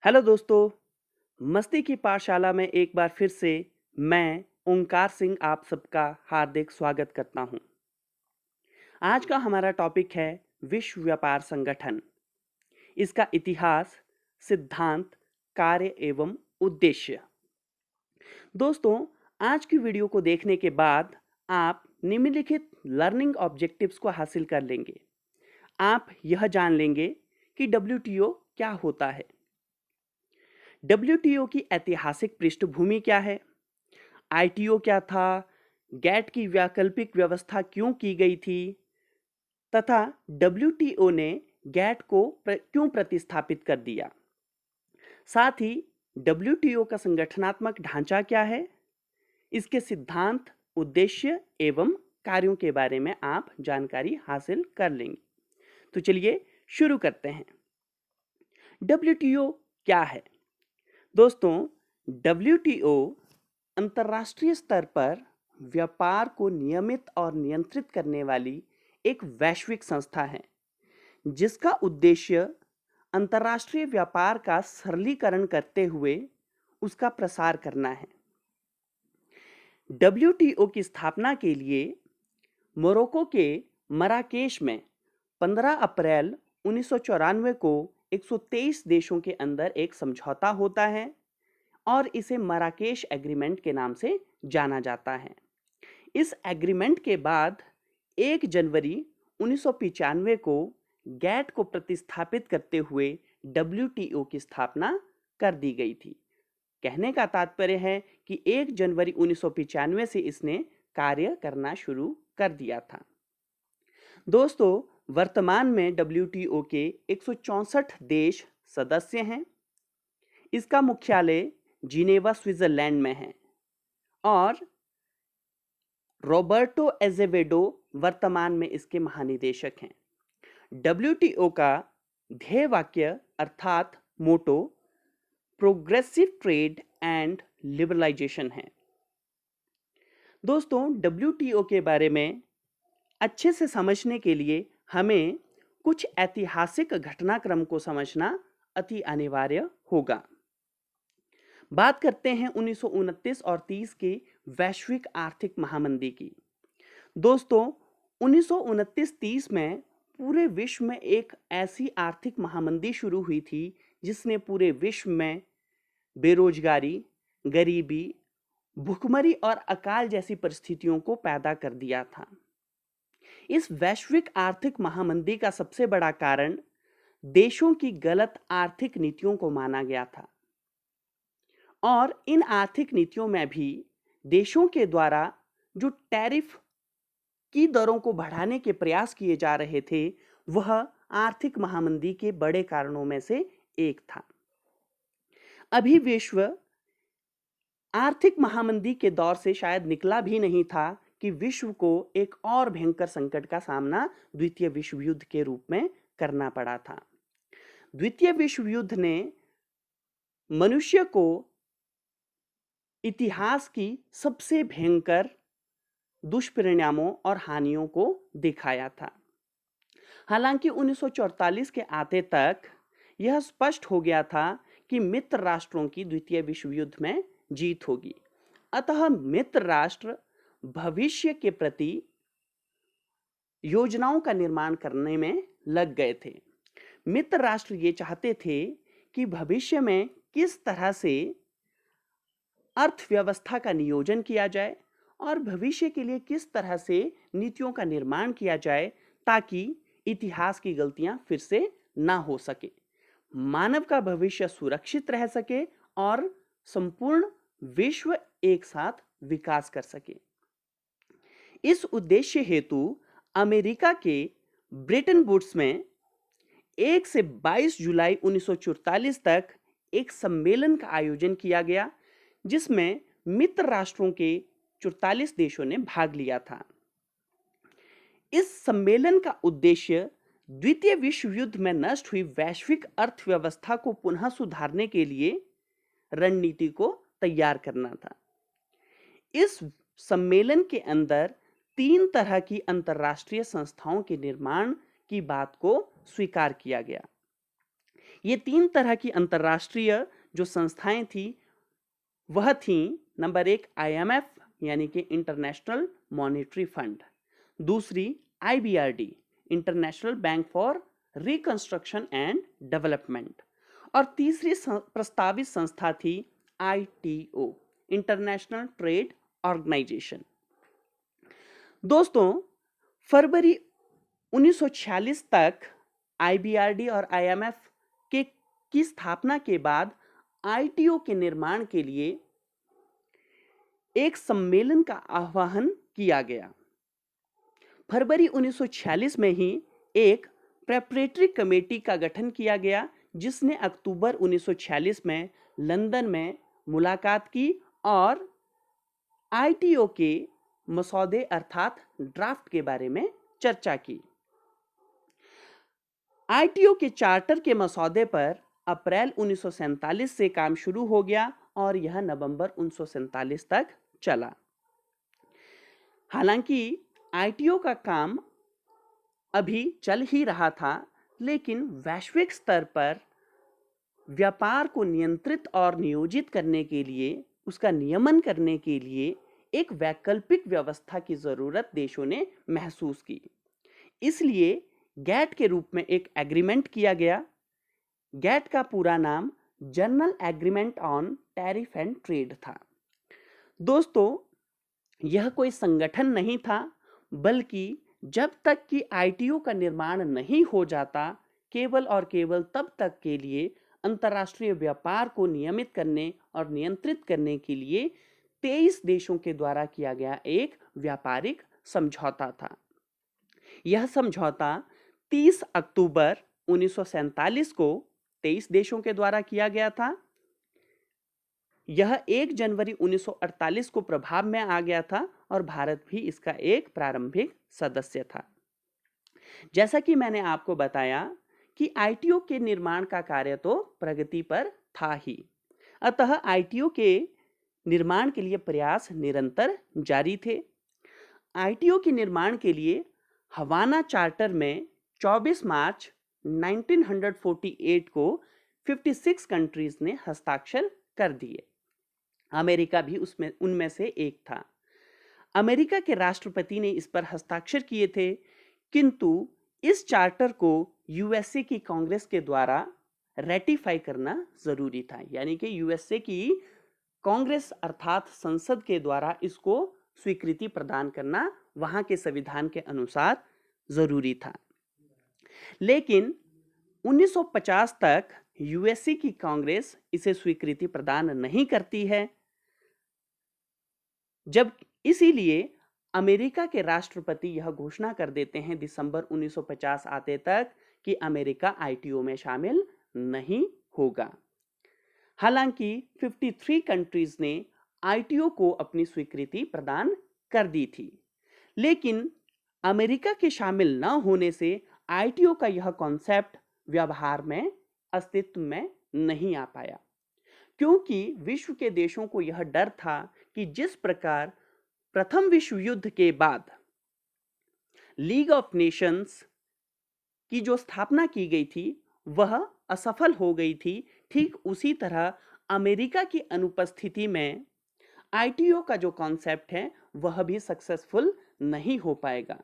Hello दोस्तों, मस्ती की पाठशाला में एक बार फिर से मैं ओंकार सिंह आप सबका हार्दिक स्वागत करता हूं। आज का हमारा टॉपिक है विश्व व्यापार संगठन, इसका इतिहास, सिद्धांत, कार्य एवं उद्देश्य। दोस्तों, आज की वीडियो को देखने के बाद आप निम्नलिखित लर्निंग ऑब्जेक्टिव्स को हासिल कर लेंगे। आप यह जान लेंगे कि डब्ल्यूटीओ क्या होता है, डब्ल्यूटीओ की ऐतिहासिक पृष्ठभूमि क्या है, आईटीओ क्या था, गैट की वैकल्पिक व्यवस्था क्यों की गई थी तथा डब्ल्यूटीओ ने गैट को क्यों प्रतिस्थापित कर दिया। साथ ही डब्ल्यूटीओ का संगठनात्मक ढांचा क्या है, इसके सिद्धांत, उद्देश्य एवं कार्यों के बारे में आप जानकारी हासिल कर लेंगे। तो चलिए शुरू करते हैं। डब्ल्यूटीओ क्या है? दोस्तों, डब्ल्यूटीओ अंतर्राष्ट्रीय स्तर पर व्यापार को नियमित और नियंत्रित करने वाली एक वैश्विक संस्था है, जिसका उद्देश्य अंतर्राष्ट्रीय व्यापार का सरलीकरण करते हुए उसका प्रसार करना है। डब्ल्यूटीओ की स्थापना के लिए मोरक्को के मराकेश में 15 अप्रैल 1994 को 123 देशों के अंदर एक समझौता होता है और इसे मराकेश एग्रीमेंट के नाम से जाना जाता है। इस एग्रीमेंट के बाद 1 जनवरी 1995 को गैट को प्रतिस्थापित करते हुए डब्ल्यूटीओ की स्थापना कर दी गई थी। कहने का तात्पर्य है कि 1 जनवरी 1995 से इसने कार्य करना शुरू कर दिया था। दोस्तों, वर्तमान में डब्ल्यूटीओ के 164 देश सदस्य हैं। इसका मुख्यालय जिनेवा, स्विट्जरलैंड में है और रॉबर्टो एजेवेडो वर्तमान में इसके महानिदेशक हैं। डब्ल्यूटीओ का ध्येय वाक्य अर्थात मोटो प्रोग्रेसिव ट्रेड एंड लिबरलाइजेशन है। दोस्तों, डब्ल्यूटीओ के बारे में अच्छे से समझने के लिए हमें कुछ ऐतिहासिक घटनाक्रम को समझना अति अनिवार्य होगा। बात करते हैं 1929 और 30 की वैश्विक आर्थिक महामंदी की। दोस्तों, 1929-30 में पूरे विश्व में एक ऐसी आर्थिक महामंदी शुरू हुई थी जिसने पूरे विश्व में बेरोजगारी, गरीबी, भुखमरी और अकाल जैसी परिस्थितियों को पैदा कर दिया था। इस वैश्विक आर्थिक महामंदी का सबसे बड़ा कारण देशों की गलत आर्थिक नीतियों को माना गया था और इन आर्थिक नीतियों में भी देशों के द्वारा जो टैरिफ की दरों को बढ़ाने के प्रयास किए जा रहे थे, वह आर्थिक महामंदी के बड़े कारणों में से एक था। अभी विश्व आर्थिक महामंदी के दौर से शायद निकला भी नहीं था कि विश्व को एक और भयंकर संकट का सामना द्वितीय विश्व युद्ध के रूप में करना पड़ा था। द्वितीय विश्व युद्ध ने मनुष्य को इतिहास की सबसे भयंकर दुष्परिणामों और हानियों को दिखाया था। हालांकि 1944 के आते तक यह स्पष्ट हो गया था कि मित्र राष्ट्रों की द्वितीय विश्व युद्ध में जीत होगी। अतः मित्र राष्ट्र भविष्य के प्रति योजनाओं का निर्माण करने में लग गए थे। मित्र राष्ट्र ये चाहते थे कि भविष्य में किस तरह से अर्थव्यवस्था का नियोजन किया जाए और भविष्य के लिए किस तरह से नीतियों का निर्माण किया जाए ताकि इतिहास की गलतियां फिर से ना हो सके, मानव का भविष्य सुरक्षित रह सके और संपूर्ण विश्व एक साथ विकास कर सके। इस उद्देश्य हेतु अमेरिका के ब्रेटन वुड्स में 1 से 22 जुलाई 1944 तक एक सम्मेलन का आयोजन किया गया, जिसमें मित्र राष्ट्रों के 44 देशों ने भाग लिया था। इस सम्मेलन का उद्देश्य द्वितीय विश्व युद्ध में नष्ट हुई वैश्विक अर्थव्यवस्था को पुनः सुधारने के लिए रणनीति को तैयार करना था। इस सम्मेलन के अंदर 3 तरह की अंतर्राष्ट्रीय संस्थाओं के निर्माण की बात को स्वीकार किया गया। ये 3 तरह की अंतर्राष्ट्रीय जो संस्थाएं थी वह थी, नंबर 1 IMF यानी कि इंटरनेशनल मॉनेटरी फंड, दूसरी IBRD international bank for reconstruction and development, और तीसरी प्रस्तावित संस्था थी ITO इंटरनेशनल ट्रेड ऑर्गेनाइजेशन। दोस्तों, फरवरी 1946 तक IBRD और IMF की स्थापना के बाद ITO के निर्माण के लिए एक सम्मेलन का आह्वान किया गया। फरवरी 1946 में ही एक प्रेपरेटरी कमेटी का गठन किया गया, जिसने अक्टूबर 1946 में लंदन में मुलाकात की और ITO के मसौदे अर्थात ड्राफ्ट के बारे में चर्चा की। ITO के चार्टर के मसौदे पर अप्रैल 1947 से काम शुरू हो गया और यह नवंबर 1947 तक चला। हालांकि ITO का काम अभी चल ही रहा था, लेकिन वैश्विक स्तर पर व्यापार को नियंत्रित और नियोजित करने के लिए, उसका नियमन करने के लिए एक वैकल्पिक व्यवस्था की जरूरत देशों ने महसूस की। इसलिए गैट के रूप में एक एग्रीमेंट किया गया। गैट का पूरा नाम general agreement on tariff and trade था। दोस्तों, यह कोई संगठन नहीं था, बल्कि जब तक कि ITO का निर्माण नहीं हो जाता, केवल और केवल तब तक के लिए अंतर्राष्ट्रीय व्यापार को नियमित करने और नियंत्रित करने के लिए 23 देशों के द्वारा किया गया एक व्यापारिक समझौता था। यह समझौता 30 अक्टूबर 1947 को 23 देशों के द्वारा किया गया था। यह 1 जनवरी 1948 को प्रभाव में आ गया था और भारत भी इसका एक प्रारंभिक सदस्य था। जैसा कि मैंने आपको बताया कि ITO के निर्माण का कार्य तो प्रगति पर था ही, अतः ITO के निर्माण के लिए प्रयास निरंतर जारी थे। ITO के निर्माण के लिए हवाना चार्टर में 24 मार्च 1948 को 56 कंट्रीज ने हस्ताक्षर कर दिए। अमेरिका भी उनमें से एक था। अमेरिका के राष्ट्रपति ने इस पर हस्ताक्षर किए थे, किंतु इस चार्टर को USA की कांग्रेस के द्वारा रेटिफाई करना जरूरी था, यानी कि USA की कांग्रेस अर्थात संसद के द्वारा इसको स्वीकृति प्रदान करना वहां के संविधान के अनुसार जरूरी था। लेकिन 1950 तक USA की कांग्रेस इसे स्वीकृति प्रदान नहीं करती है, जब इसीलिए अमेरिका के राष्ट्रपति यह घोषणा कर देते हैं दिसंबर 1950 आते तक कि अमेरिका ITO में शामिल नहीं होगा। हालांकि 53 कंट्रीज ने ITO को अपनी स्वीकृति प्रदान कर दी थी, लेकिन अमेरिका के शामिल न होने से ITO का यह कॉन्सेप्ट व्यवहार में अस्तित्व में नहीं आ पाया, क्योंकि विश्व के देशों को यह डर था कि जिस प्रकार प्रथम विश्व युद्ध के बाद लीग ऑफ नेशंस की जो स्थापना की गई थी वह असफल हो गई थी, ठीक उसी तरह अमेरिका की अनुपस्थिति में ITO का जो कॉन्सेप्ट है वह भी सक्सेसफुल नहीं हो पाएगा,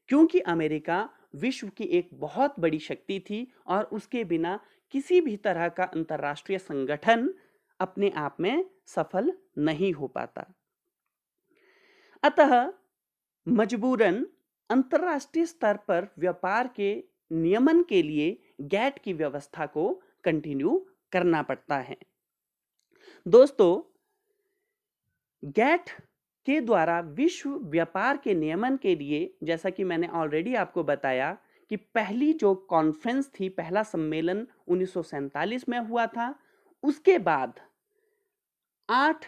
क्योंकि अमेरिका विश्व की एक बहुत बड़ी शक्ति थी और उसके बिना किसी भी तरह का अंतर्राष्ट्रीय संगठन अपने आप में सफल नहीं हो पाता। अतः मजबूरन अंतर्राष्ट्रीय स्तर पर व्यापार के नियमन के लिए गैट की व्यवस्था को कंटिन्यू करना पड़ता है। दोस्तों, गैट के द्वारा विश्व व्यापार के नियमन के लिए, जैसा कि मैंने ऑलरेडी आपको बताया कि पहली जो कॉन्फ्रेंस थी, पहला सम्मेलन 1947 में हुआ था, उसके बाद 8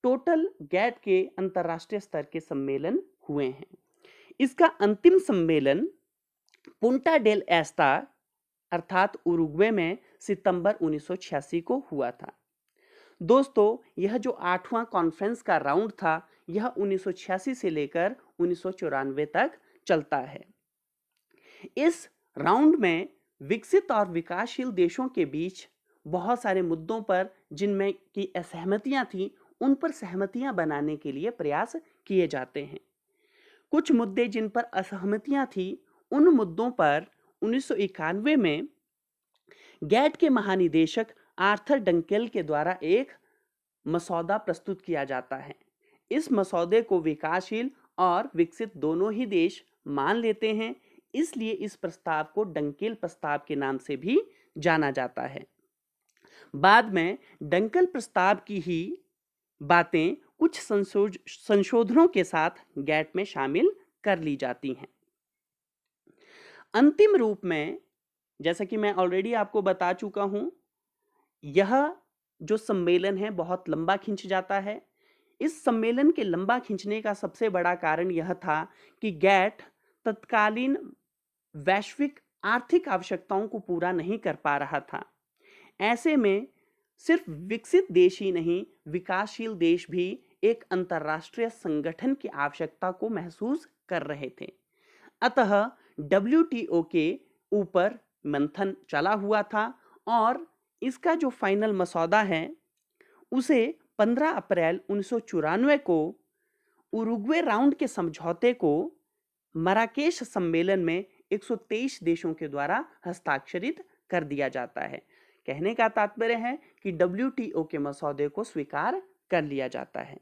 टोटल गैट के अंतर्राष्ट्रीय स्तर के सम्मेलन हुए हैं। इसका अंतिम सम्मेलन पुंटा डेल एस्टा अर्थात उरुग्वे में सितंबर 1986 को हुआ था। दोस्तों, यह जो 8वां कॉन्फ्रेंस का राउंड था यह 1986 से लेकर 1994 तक चलता है। इस राउंड में विकसित और विकासशील देशों के बीच बहुत सारे मुद्दों पर जिनमें की असहमतियां थी, उन पर सहमतियां बनाने के लिए प्रयास किए जाते हैं। कुछ मुद्दे जिन पर असहमतियां थी, उन मुद्दों पर 1991 में गैट के महानिदेशक आर्थर डंकेल के द्वारा एक मसौदा प्रस्तुत किया जाता है। इस मसौदे को विकासशील और विकसित दोनों ही देश मान लेते हैं, इसलिए इस प्रस्ताव को डंकेल प्रस्ताव के नाम से भी जाना जाता है। बाद में डंकेल प्रस्ताव की ही बातें कुछ संशोधनों के साथ गैट में शामिल कर ली जाती हैं। अंतिम रूप में, जैसा कि मैं ऑलरेडी आपको बता चुका हूं, यह जो सम्मेलन है बहुत लंबा खिंच जाता है। इस सम्मेलन के लंबा खिंचने का सबसे बड़ा कारण यह था कि गैट तत्कालीन वैश्विक आर्थिक आवश्यकताओं को पूरा नहीं कर पा रहा था। ऐसे में सिर्फ विकसित देश ही नहीं, विकासशील देश भी एक अंतर्राष्ट्रीय संगठन की आवश्यकता को महसूस कर रहे थे। अतः WTO के ऊपर मंथन चला हुआ था और इसका जो फाइनल मसौदा है उसे 15 अप्रैल 1994 को उरुग्वे राउंड के समझौते को मराकेश सम्मेलन में 123 देशों के द्वारा हस्ताक्षरित कर दिया जाता है। कहने का तात्पर्य है कि WTO के मसौदे को स्वीकार कर लिया जाता है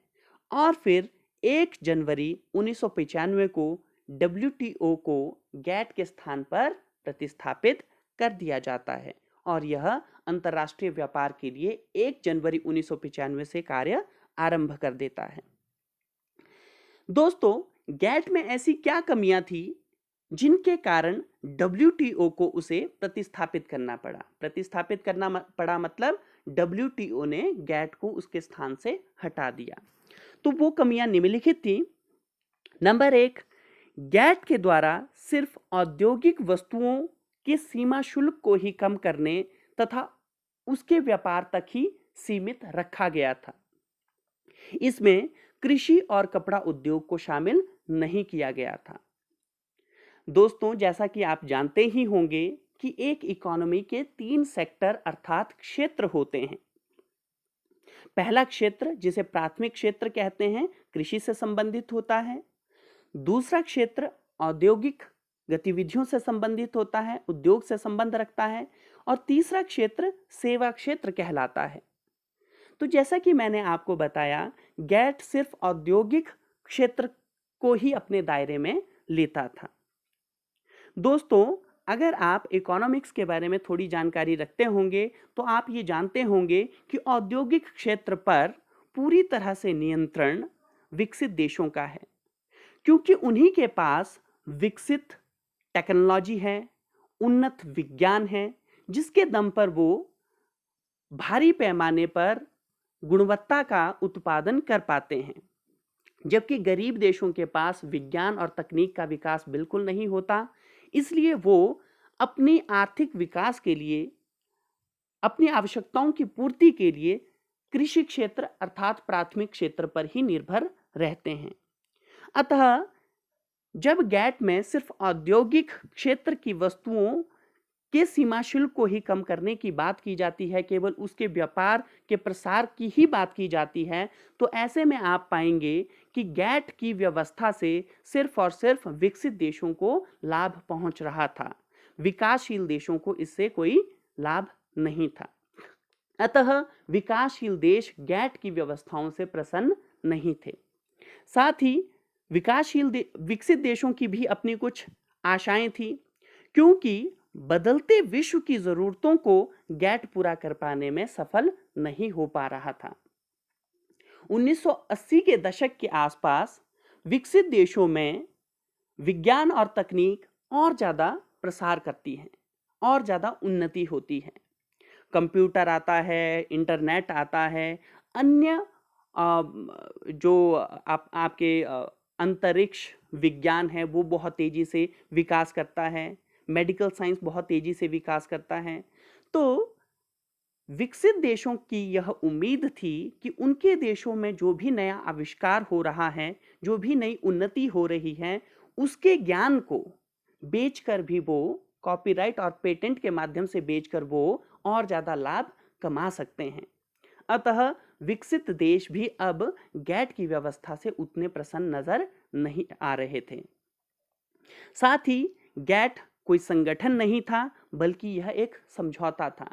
और फिर 1 जनवरी 1995 को WTO को गैट के स्थान पर प्रतिस्थापित कर दिया जाता है और यह अंतर्राष्ट्रीय व्यापार के लिए 1 जनवरी 1995 से कार्य आरंभ कर देता है। दोस्तों, गैट में ऐसी क्या कमियां थी जिनके कारण WTO को उसे प्रतिस्थापित करना पड़ा? प्रतिस्थापित करना पड़ा मतलब WTO ने गैट को उसके स्थान से हटा दिया। तो वो कमियां निम्नलिखित थी। नंबर 1, गैट के द्वारा सिर्फ औद्योगिक वस्तुओं के सीमा शुल्क को ही कम करने तथा उसके व्यापार तक ही सीमित रखा गया था। इसमें कृषि और कपड़ा उद्योग को शामिल नहीं किया गया था। दोस्तों, जैसा कि आप जानते ही होंगे कि एक इकोनॉमी के 3 सेक्टर अर्थात क्षेत्र होते हैं। पहला क्षेत्र, जिसे प्राथमिक क्षेत्र कहते हैं, कृषि से संबंधित होता है। दूसरा क्षेत्र औद्योगिक गतिविधियों से संबंधित होता है, उद्योग से संबंध रखता है। और तीसरा क्षेत्र सेवा क्षेत्र कहलाता है। तो जैसा कि मैंने आपको बताया, गैट सिर्फ औद्योगिक क्षेत्र को ही अपने दायरे में लेता था। दोस्तों, अगर आप इकोनॉमिक्स के बारे में थोड़ी जानकारी रखते होंगे तो आप ये जानते होंगे कि औद्योगिक क्षेत्र पर पूरी तरह से नियंत्रण विकसित देशों का है, क्योंकि उन्हीं के पास विकसित टेक्नोलॉजी है, उन्नत विज्ञान है, जिसके दम पर वो भारी पैमाने पर गुणवत्ता का उत्पादन कर पाते हैं। जबकि गरीब देशों के पास विज्ञान और तकनीक का विकास बिल्कुल नहीं होता, इसलिए वो अपनी आर्थिक विकास के लिए, अपनी आवश्यकताओं की पूर्ति के लिए कृषि क्षेत्र अर्थात प्राथमिक क्षेत्र पर ही निर्भर रहते हैं। अतः जब गैट में सिर्फ औद्योगिक क्षेत्र की वस्तुओं के सीमा शुल्क को ही कम करने की बात की जाती है, केवल उसके व्यापार के प्रसार की ही बात की जाती है, तो ऐसे में आप पाएंगे कि गैट की व्यवस्था से सिर्फ और सिर्फ विकसित देशों को लाभ पहुंच रहा था, विकासशील देशों को इससे कोई लाभ नहीं था। अतः विकासशील देश गैट की व्यवस्थाओं से प्रसन्न नहीं थे। साथ ही विकसित देशों की भी अपनी कुछ आशाएं थी, क्योंकि बदलते विश्व की जरूरतों को गैट पूरा कर पाने में सफल नहीं हो पा रहा था। 1980 के दशक के आसपास विकसित देशों में विज्ञान और तकनीक और ज्यादा प्रसार करती है और ज्यादा उन्नति होती है। कंप्यूटर आता है, इंटरनेट आता है, अन्य जो आपके अंतरिक्ष विज्ञान है वो बहुत तेजी से विकास करता है, मेडिकल साइंस बहुत तेजी से विकास करता है। तो विकसित देशों की यह उम्मीद थी कि उनके देशों में जो भी नया आविष्कार हो रहा है, जो भी नई उन्नति हो रही है, उसके ज्ञान को बेचकर भी वो कॉपीराइट और पेटेंट के माध्यम से बेचकर वो और ज़्यादा लाभ कमा सकते हैं। अतः विकसित देश भी अब गैट की व्यवस्था से उतने प्रसन्न नजर नहीं आ रहे थे। साथ ही गैट कोई संगठन नहीं था, बल्कि यह एक समझौता था।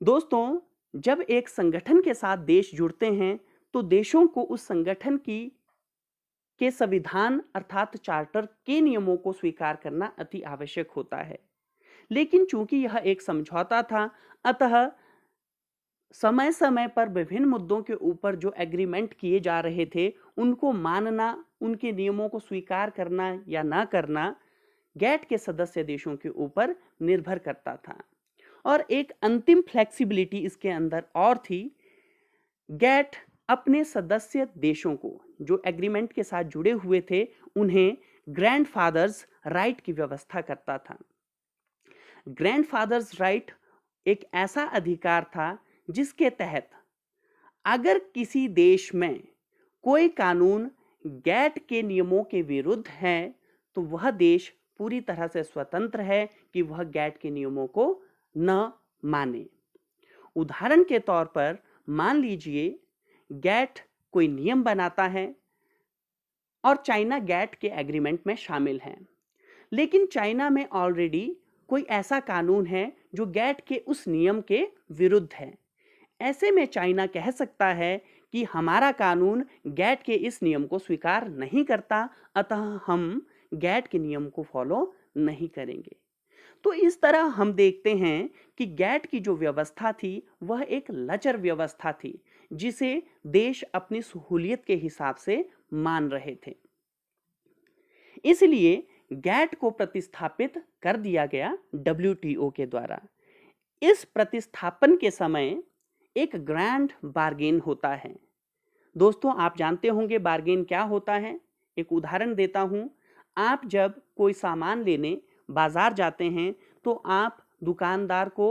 दोस्तों, जब एक संगठन के साथ देश जुड़ते हैं तो देशों को उस संगठन के संविधान अर्थात चार्टर के नियमों को स्वीकार करना अति आवश्यक होता है। लेकिन चूंकि यह एक समझौता था, अतः समय समय पर विभिन्न मुद्दों के ऊपर जो एग्रीमेंट किए जा रहे थे उनको मानना, उनके नियमों को स्वीकार करना या ना करना गैट के सदस्य देशों के ऊपर निर्भर करता था। और एक अंतिम फ्लेक्सिबिलिटी इसके अंदर और थी। गैट अपने सदस्य देशों को, जो एग्रीमेंट के साथ जुड़े हुए थे, उन्हें ग्रैंडफादर्स राइट की व्यवस्था करता था। ग्रैंडफादर्स राइट एक ऐसा अधिकार था जिसके तहत अगर किसी देश में कोई कानून गैट के नियमों के विरुद्ध है तो वह देश पूरी तरह से स्वतंत्र है कि वह गैट के नियमों को न माने। उदाहरण के तौर पर मान लीजिए गैट कोई नियम बनाता है और चाइना गैट के एग्रीमेंट में शामिल है, लेकिन चाइना में ऑलरेडी कोई ऐसा कानून है जो गैट के उस नियम के विरुद्ध है। ऐसे में चाइना कह सकता है कि हमारा कानून गैट के इस नियम को स्वीकार नहीं करता, अतः हम गैट के नियम को फॉलो नहीं करेंगे। तो इस तरह हम देखते हैं कि गैट की जो व्यवस्था थी वह एक लचर व्यवस्था थी, जिसे देश अपनी सहूलियत के हिसाब से मान रहे थे। इसलिए गैट को प्रतिस्थापित कर दिया गया WTO के द्वारा। इस प्रतिस्थापन के समय एक ग्रैंड बार्गेन होता है। दोस्तों, आप जानते होंगे बार्गेन क्या होता है। एक उदाहरण देता हूं। आप जब कोई सामान लेने बाजार जाते हैं तो आप दुकानदार को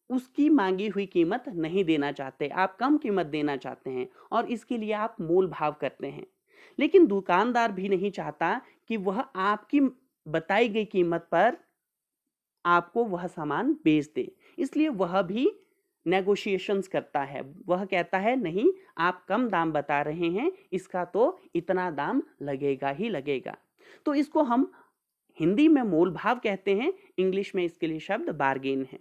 उसकी मांगी हुई कीमत नहीं देना चाहते, आप कम कीमत देना चाहते हैं और इसके लिए आप मोल भाव करते हैं। लेकिन दुकानदार भी नहीं चाहता कि वह आपकी बताई गई कीमत पर आपको वह सामान बेच दे, इसलिए वह भी नेगोशिएशंस करता है। वह कहता है नहीं, आप कम दाम बता रहे हैं, इसका तो इतना दाम लगेगा ही लगेगा। तो इसको हम हिंदी में मोल भाव कहते हैं, इंग्लिश में इसके लिए शब्द बार्गेन है।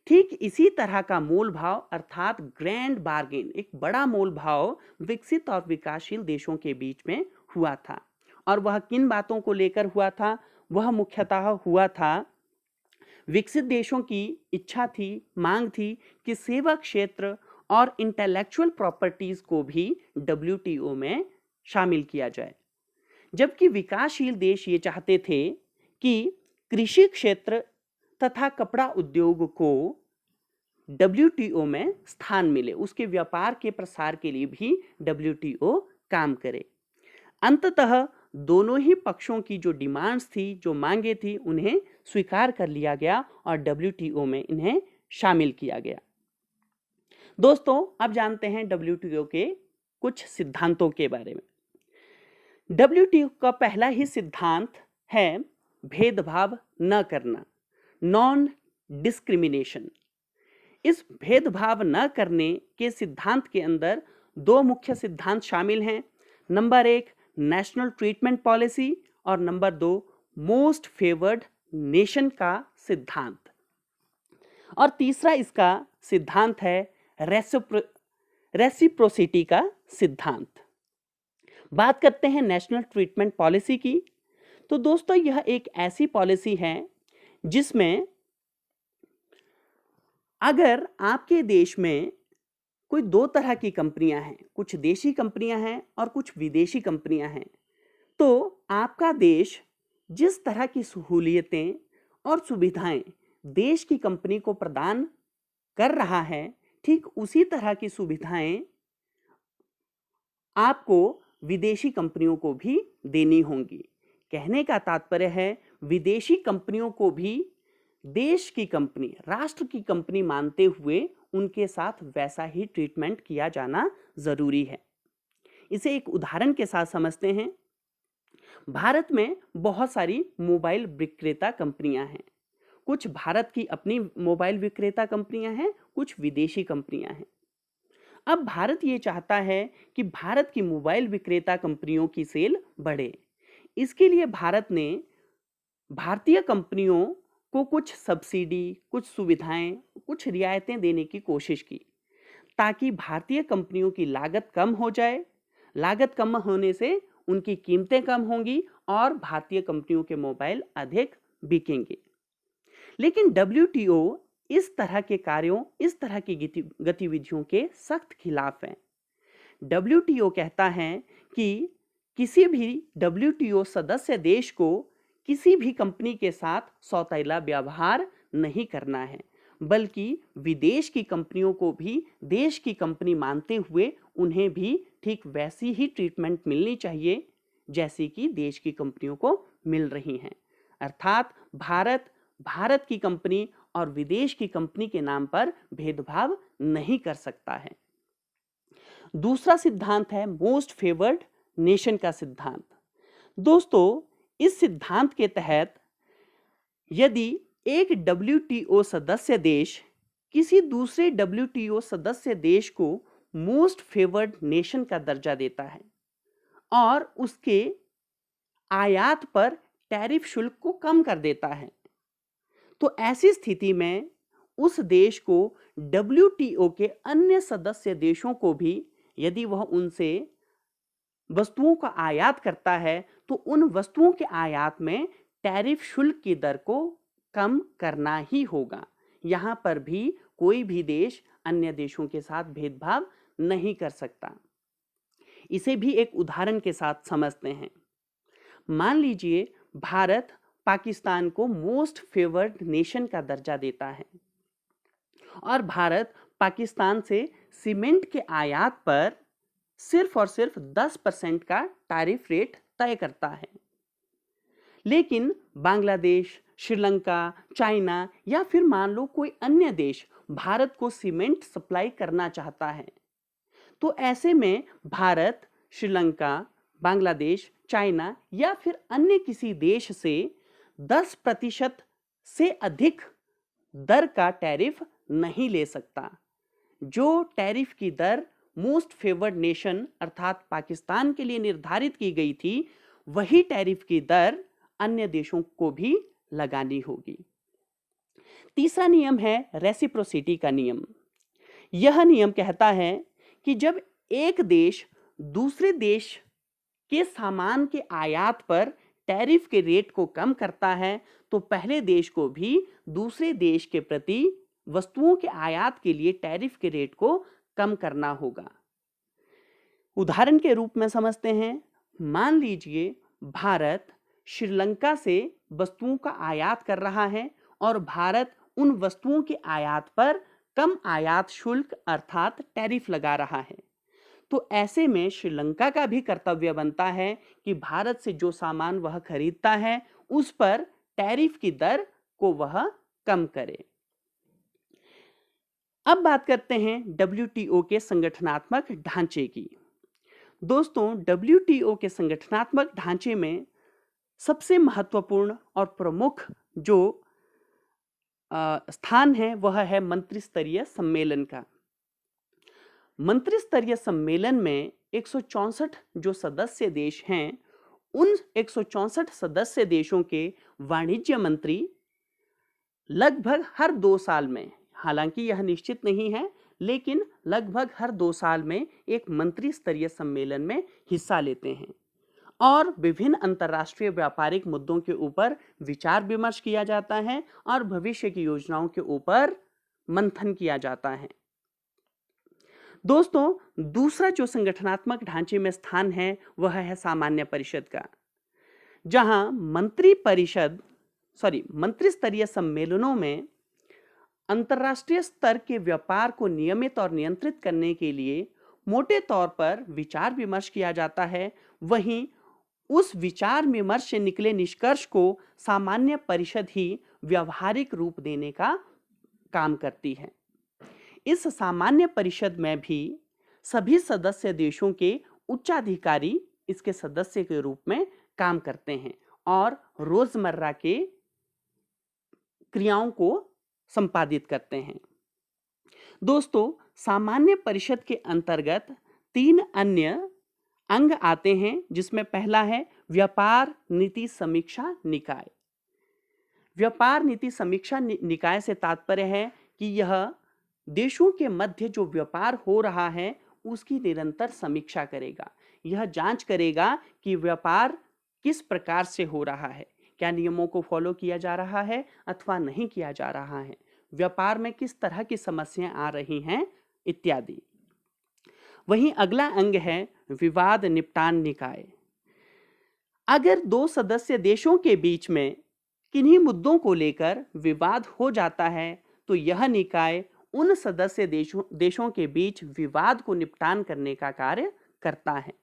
ठीक इसी तरह का मोल भाव अर्थात ग्रैंड बार्गेन, एक बड़ा मोल भाव विकसित और विकासशील देशों के बीच में हुआ था। और वह किन बातों को लेकर हुआ था? वह मुख्यतः हुआ था, विकसित देशों की इच्छा थी, मांग थी कि सेवा क्षेत्र और इंटेलेक्चुअल प्रॉपर्टीज को भी WTO में शामिल किया जाए, जबकि विकासशील देश ये चाहते थे कि कृषि क्षेत्र तथा कपड़ा उद्योग को WTO में स्थान मिले, उसके व्यापार के प्रसार के लिए भी WTO काम करे। अंततः दोनों ही पक्षों की जो डिमांड्स थी, जो मांगे थी, उन्हें स्वीकार कर लिया गया और WTO में इन्हें शामिल किया गया। दोस्तों, अब जानते हैं WTO के कुछ सिद्धांतों के बारे में। WTO का पहला ही सिद्धांत है भेदभाव न करना, नॉन डिस्क्रिमिनेशन। इस भेदभाव न करने के सिद्धांत के अंदर दो मुख्य सिद्धांत शामिल हैं। नंबर 1 नेशनल ट्रीटमेंट पॉलिसी और नंबर 2 मोस्ट फेवर्ड नेशन का सिद्धांत। और तीसरा इसका सिद्धांत है रेसिप्रोसिटी का सिद्धांत। बात करते हैं नेशनल ट्रीटमेंट पॉलिसी की। तो दोस्तों, यह एक ऐसी पॉलिसी है जिसमें अगर आपके देश में कोई दो तरह की कंपनियां हैं, कुछ देशी कंपनियां हैं और कुछ विदेशी कंपनियां हैं, तो आपका देश जिस तरह की सहूलियतें और सुविधाएं देश की कंपनी को प्रदान कर रहा है, ठीक उसी तरह की सुविधाएं आपको विदेशी कंपनियों को भी देनी होंगी। कहने का तात्पर्य है, विदेशी कंपनियों को भी देश की कंपनी, राष्ट्र की कंपनी मानते हुए उनके साथ वैसा ही ट्रीटमेंट किया जाना जरूरी है। इसे एक उदाहरण के साथ समझते हैं। भारत में बहुत सारी मोबाइल विक्रेता कंपनियां हैं। कुछ भारत की अपनी मोबाइल विक्रेता कंपनियां हैं, कुछ विदेशी कंपनियां हैं। अब भारत ये चाहता है कि भारत की मोबाइल विक्रेता कंपनियों की सेल बढ़े। इसके लिए भारत ने भारतीय कंपनियों को कुछ सब्सिडी, कुछ सुविधाएं, कुछ रियायतें देने की कोशिश की, ताकि भारतीय कंपनियों की लागत कम हो जाए। लागत कम होने से उनकी कीमतें कम होंगी और भारतीय कंपनियों के मोबाइल अधिक बिकेंगे। लेकिन डब्ल्यूटीओ इस तरह के कार्यों, इस तरह की गतिविधियों के सख्त खिलाफ है। डब्ल्यूटीओ कहता है कि किसी भी डब्ल्यूटीओ सदस्य देश को किसी भी कंपनी के साथ सौतेला व्यवहार नहीं करना है, बल्कि विदेश की कंपनियों को भी देश की कंपनी मानते हुए उन्हें भी ठीक वैसी ही ट्रीटमेंट मिलनी चाहिए जैसी कि देश की कंपनियों को मिल रही हैं। अर्थात भारत की कंपनी और विदेश की कंपनी के नाम पर भेदभाव नहीं कर सकता है। दूसरा सिद्धांत है मोस्ट फेवर्ड नेशन का सिद्धांत। दोस्तों, इस सिद्धांत के तहत यदि एक डब्ल्यूटीओ सदस्य देश किसी दूसरे डब्ल्यूटीओ सदस्य देश को मोस्ट फेवर्ड नेशन का दर्जा देता है और उसके आयात पर टैरिफ शुल्क को कम कर देता है, तो ऐसी स्थिति में उस देश को डब्ल्यूटीओ के अन्य सदस्य देशों को भी यदि वह उनसे वस्तुओं का आयात करता है तो उन वस्तुओं के आयात में टैरिफ शुल्क की दर को कम करना ही होगा। यहां पर भी कोई भी देश अन्य देशों के साथ भेदभाव नहीं कर सकता। इसे भी एक उदाहरण के साथ समझते हैं। मान लीजिए भारत पाकिस्तान को मोस्ट फेवर्ड नेशन का दर्जा देता है और भारत पाकिस्तान से सीमेंट के आयात पर सिर्फ और सिर्फ 10% का टैरिफ रेट तय करता है। लेकिन बांग्लादेश, श्रीलंका, चाइना या फिर मान लो कोई अन्य देश भारत को सीमेंट सप्लाई करना चाहता है, तो ऐसे में भारत श्रीलंका, बांग्लादेश, चाइना या फिर अन्य किसी देश से 10% से अधिक दर का टैरिफ नहीं ले सकता। जो टैरिफ की दर मोस्ट फेवर्ड नेशन अर्थात पाकिस्तान के लिए निर्धारित की गई थी, वही टैरिफ की दर अन्य देशों को भी लगानी होगी। तीसरा नियम है रेसिप्रोसिटी का नियम। यह नियम कहता है कि जब एक देश दूसरे देश के सामान के आयात पर टैरिफ के रेट को कम करता है, तो पहले देश को भी दूसरे देश के प्रति वस्तुओं के आयात के लिए टैरिफ के रेट को कम करना होगा। उदाहरण के रूप में समझते हैं। मान लीजिए भारत श्रीलंका से वस्तुओं का आयात कर रहा है और भारत उन वस्तुओं के आयात पर कम आयात शुल्क अर्थात टैरिफ लगा रहा है, तो ऐसे में श्रीलंका का भी कर्तव्य बनता है कि भारत से जो सामान वह खरीदता है उस पर टैरिफ की दर को वह कम करे। अब बात करते हैं डब्ल्यूटीओ के संगठनात्मक ढांचे की। दोस्तों, डब्ल्यूटीओ के संगठनात्मक ढांचे में सबसे महत्वपूर्ण और प्रमुख जो स्थान है वह है मंत्रिस्तरीय सम्मेलन का। मंत्रिस्तरीय सम्मेलन में 164 जो सदस्य देश हैं, उन 164 सदस्य देशों के वाणिज्य मंत्री लगभग हर 2 साल में, हालांकि यह निश्चित नहीं है, लेकिन लगभग हर 2 साल में एक मंत्री स्तरीय सम्मेलन में हिस्सा लेते हैं और विभिन्न अंतर्राष्ट्रीय व्यापारिक मुद्दों के ऊपर विचार विमर्श किया जाता है और भविष्य की योजनाओं के ऊपर मंथन किया जाता है। दोस्तों, दूसरा जो संगठनात्मक ढांचे में स्थान है वह है सामान्य परिषद का, जहां मंत्री स्तरीय सम्मेलनों में अंतर्राष्ट्रीय स्तर के व्यापार को नियमित और नियंत्रित करने के लिए मोटे तौर पर विचार विमर्श किया जाता है। वहीं उस विचार विमर्श से निकले निष्कर्ष को सामान्य परिषद ही व्यावहारिक रूप देने का काम करती है। इस सामान्य परिषद में भी सभी सदस्य देशों के उच्चाधिकारी इसके सदस्य के रूप में काम करते हैं और रोजमर्रा के क्रियाओं को संपादित करते हैं। दोस्तों, सामान्य परिषद के अंतर्गत 3 अन्य अंग आते हैं, जिसमें पहला है व्यापार नीति समीक्षा निकाय। व्यापार नीति समीक्षा निकाय से तात्पर्य है कि यह देशों के मध्य जो व्यापार हो रहा है उसकी निरंतर समीक्षा करेगा। यह जांच करेगा कि व्यापार किस प्रकार से हो रहा है, क्या नियमों को फॉलो किया जा रहा है अथवा नहीं किया जा रहा है, व्यापार में किस तरह की समस्याएं आ रही हैं इत्यादि। वहीं अगला अंग है विवाद निपटान निकाय। अगर 2 सदस्य देशों के बीच में किन्हीं मुद्दों को लेकर विवाद हो जाता है तो यह निकाय उन सदस्य देशों के बीच विवाद को निपटान करने का कार्य करता है।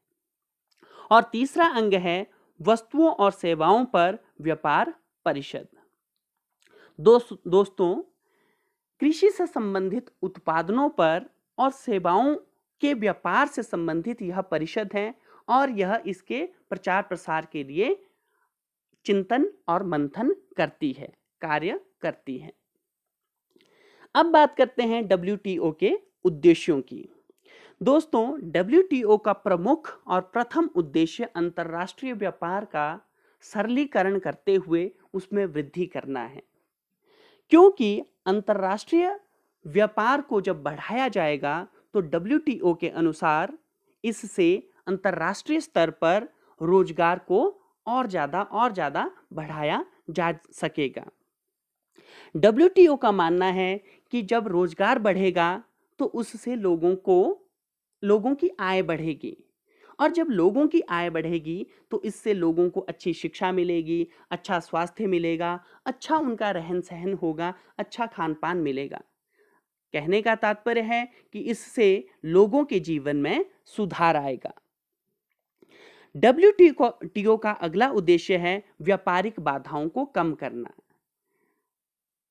और तीसरा अंग है वस्तुओं और सेवाओं पर व्यापार परिषद। दोस्तों, कृषि से संबंधित उत्पादनों पर और सेवाओं के व्यापार से संबंधित यह परिषद है और यह इसके प्रचार प्रसार के लिए चिंतन और मंथन करती है, कार्य करती है। अब बात करते हैं WTO के उद्देश्यों की। दोस्तों, WTO का प्रमुख और प्रथम उद्देश्य अंतर्राष्ट्रीय व्यापार का सरलीकरण करते हुए उसमें वृद्धि करना है, क्योंकि अंतर्राष्ट्रीय व्यापार को जब बढ़ाया जाएगा तो WTO के अनुसार इससे अंतर्राष्ट्रीय स्तर पर रोजगार को और ज्यादा बढ़ाया जा सकेगा। WTO का मानना है कि जब रोजगार बढ़ेगा तो उससे लोगों की आय बढ़ेगी, और जब लोगों की आय बढ़ेगी तो इससे लोगों को अच्छी शिक्षा मिलेगी, अच्छा स्वास्थ्य मिलेगा, अच्छा उनका रहन सहन होगा, अच्छा खान पान मिलेगा। कहने का तात्पर्य है कि इससे लोगों के जीवन में सुधार आएगा। WTO का अगला उद्देश्य है व्यापारिक बाधाओं को कम करना।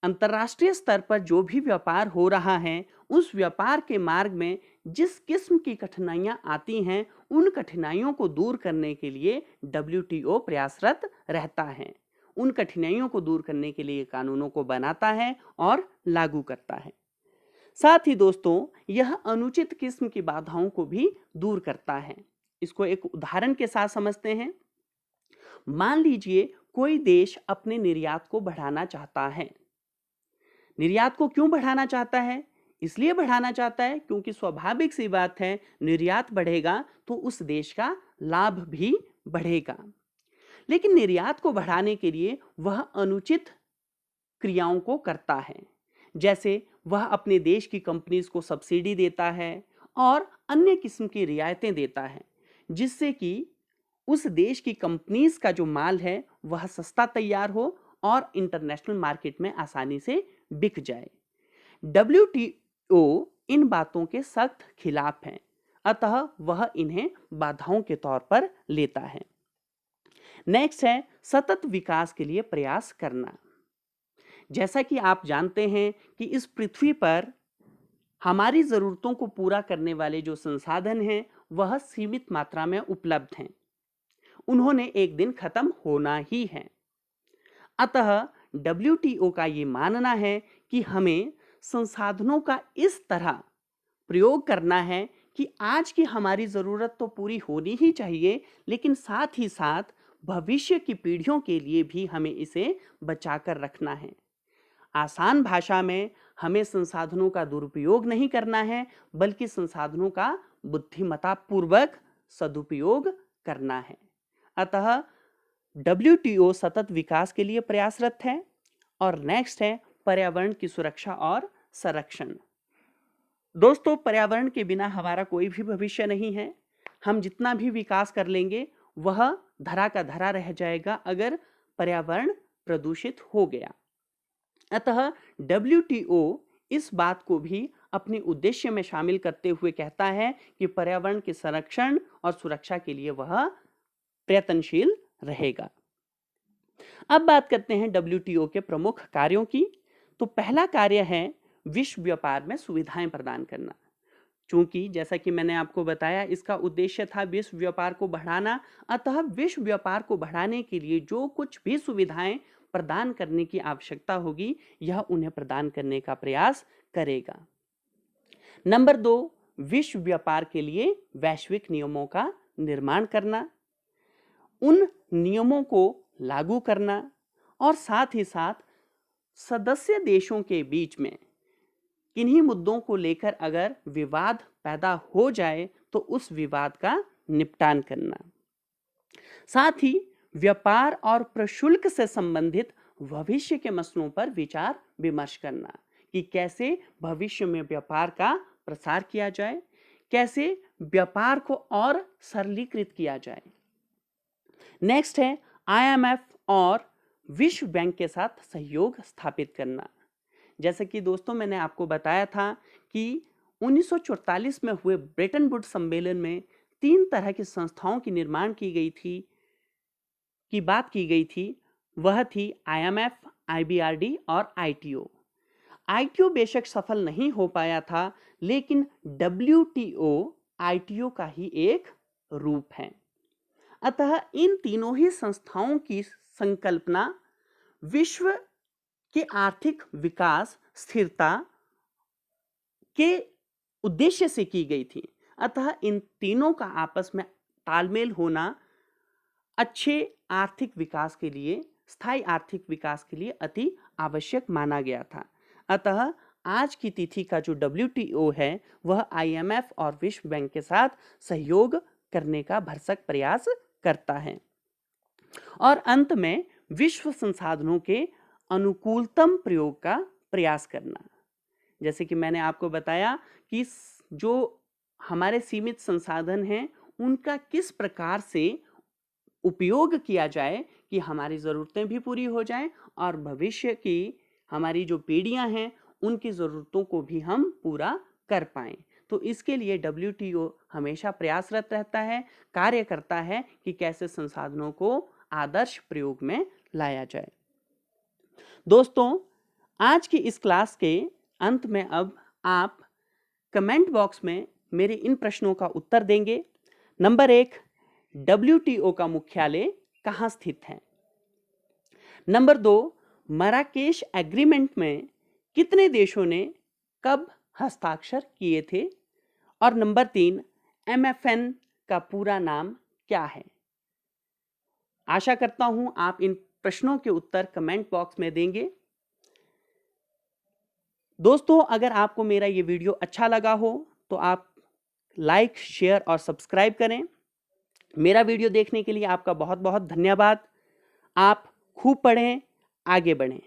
अंतर्राष्ट्रीय स्तर पर जो भी व्यापार हो रहा है उस व्यापार के मार्ग में जिस किस्म की कठिनाइयां आती हैं उन कठिनाइयों को दूर करने के लिए WTO प्रयासरत रहता है। उन कठिनाइयों को दूर करने के लिए कानूनों को बनाता है और लागू करता है। साथ ही दोस्तों, यह अनुचित किस्म की बाधाओं को भी दूर करता है। इसको एक उदाहरण के साथ समझते हैं। मान लीजिए कोई देश अपने निर्यात को बढ़ाना चाहता है। निर्यात को क्यों बढ़ाना चाहता है? इसलिए बढ़ाना चाहता है क्योंकि स्वाभाविक सी बात है, निर्यात बढ़ेगा तो उस देश का लाभ भी बढ़ेगा। लेकिन निर्यात को बढ़ाने के लिए वह अनुचित क्रियाओं को करता है, जैसे वह अपने देश की कंपनीज को सब्सिडी देता है और अन्य किस्म की रियायतें देता है, जिससे कि उस देश की कंपनीज का जो माल है वह सस्ता तैयार हो और इंटरनेशनल मार्केट में आसानी से बिक जाए। WTO इन बातों के सख्त खिलाफ है, अतः वह इन्हें बाधाओं के तौर पर लेता है। नेक्स्ट है सतत विकास के लिए प्रयास करना। जैसा कि आप जानते हैं कि इस पृथ्वी पर हमारी जरूरतों को पूरा करने वाले जो संसाधन हैं वह सीमित मात्रा में उपलब्ध हैं। उन्होंने एक दिन खत्म होना ही है। अतः WTO का ये मानना है कि हमें संसाधनों का इस तरह प्रयोग करना है कि आज की हमारी जरूरत तो पूरी होनी ही चाहिए, लेकिन साथ ही साथ भविष्य की पीढ़ियों के लिए भी हमें इसे बचाकर रखना है। आसान भाषा में हमें संसाधनों का दुरुपयोग नहीं करना है, बल्कि संसाधनों का बुद्धिमत्तापूर्वक सदुपयोग करना है। अतः WTO सतत विकास के लिए प्रयासरत है। और नेक्स्ट है पर्यावरण की सुरक्षा और संरक्षण। दोस्तों, पर्यावरण के बिना हमारा कोई भी भविष्य नहीं है। हम जितना भी विकास कर लेंगे वह धरा का धरा रह जाएगा अगर पर्यावरण प्रदूषित हो गया। अतः WTO इस बात को भी अपने उद्देश्य में शामिल करते हुए कहता है कि पर्यावरण के संरक्षण और सुरक्षा के लिए वह प्रयत्नशील रहेगा। अब बात करते हैं WTO के प्रमुख कार्यों की। तो पहला कार्य है विश्व व्यापार में सुविधाएं प्रदान करना। चूंकि जैसा कि मैंने आपको बताया इसका उद्देश्य था विश्व व्यापार को बढ़ाना, अतः विश्व व्यापार को बढ़ाने के लिए जो कुछ भी सुविधाएं प्रदान करने की आवश्यकता होगी यह उन्हें प्रदान करने का प्रयास करेगा। नंबर 2, विश्व व्यापार के लिए वैश्विक नियमों का निर्माण करना, उन नियमों को लागू करना और साथ ही साथ सदस्य देशों के बीच में किन्हीं मुद्दों को लेकर अगर विवाद पैदा हो जाए तो उस विवाद का निपटान करना। साथ ही व्यापार और प्रशुल्क से संबंधित भविष्य के मसलों पर विचार विमर्श करना कि कैसे भविष्य में व्यापार का प्रसार किया जाए, कैसे व्यापार को और सरलीकृत किया जाए। नेक्स्ट है IMF और विश्व बैंक के साथ सहयोग स्थापित करना। जैसे कि दोस्तों मैंने आपको बताया था कि 1944 में हुए ब्रेटन वुड्स सम्मेलन में 3 तरह की संस्थाओं की निर्माण की बात की गई थी। वह थी IMF, IBRD और ITO। ITO बेशक सफल नहीं हो पाया था, लेकिन WTO ITO का ही एक रूप है। अतः इन तीनों ही संस्थाओं की संकल्पना विश्व के आर्थिक विकास स्थिरता के उद्देश्य से की गई थी। अतः इन तीनों का आपस में तालमेल होना अच्छे आर्थिक विकास के लिए, स्थायी आर्थिक विकास के लिए अति आवश्यक माना गया था। अतः आज की तिथि का जो WTO है वह IMF और विश्व बैंक के साथ सहयोग करने का भरसक प्रयास करता है। और अंत में विश्व संसाधनों के अनुकूलतम प्रयोग का प्रयास करना। जैसे कि मैंने आपको बताया कि जो हमारे सीमित संसाधन हैं उनका किस प्रकार से उपयोग किया जाए कि हमारी ज़रूरतें भी पूरी हो जाएं और भविष्य की हमारी जो पीढ़ियां हैं उनकी ज़रूरतों को भी हम पूरा कर पाएं। तो इसके लिए WTO हमेशा प्रयासरत रहता है, कार्य करता है कि कैसे संसाधनों को आदर्श प्रयोग में लाया जाए। दोस्तों, आज की इस क्लास के अंत में अब आप कमेंट बॉक्स में मेरे इन प्रश्नों का उत्तर देंगे। नंबर 1, WTO का मुख्यालय कहाँ स्थित है? नंबर 2, मराकेश एग्रीमेंट में कितने देशों ने कब हस्ताक्षर किए थे? और नंबर 3, MFN का पूरा नाम क्या है? आशा करता हूं आप इन प्रश्नों के उत्तर कमेंट बॉक्स में देंगे। दोस्तों, अगर आपको मेरा ये वीडियो अच्छा लगा हो तो आप लाइक, शेयर और सब्सक्राइब करें। मेरा वीडियो देखने के लिए आपका बहुत बहुत धन्यवाद। आप खूब पढ़ें, आगे बढ़ें।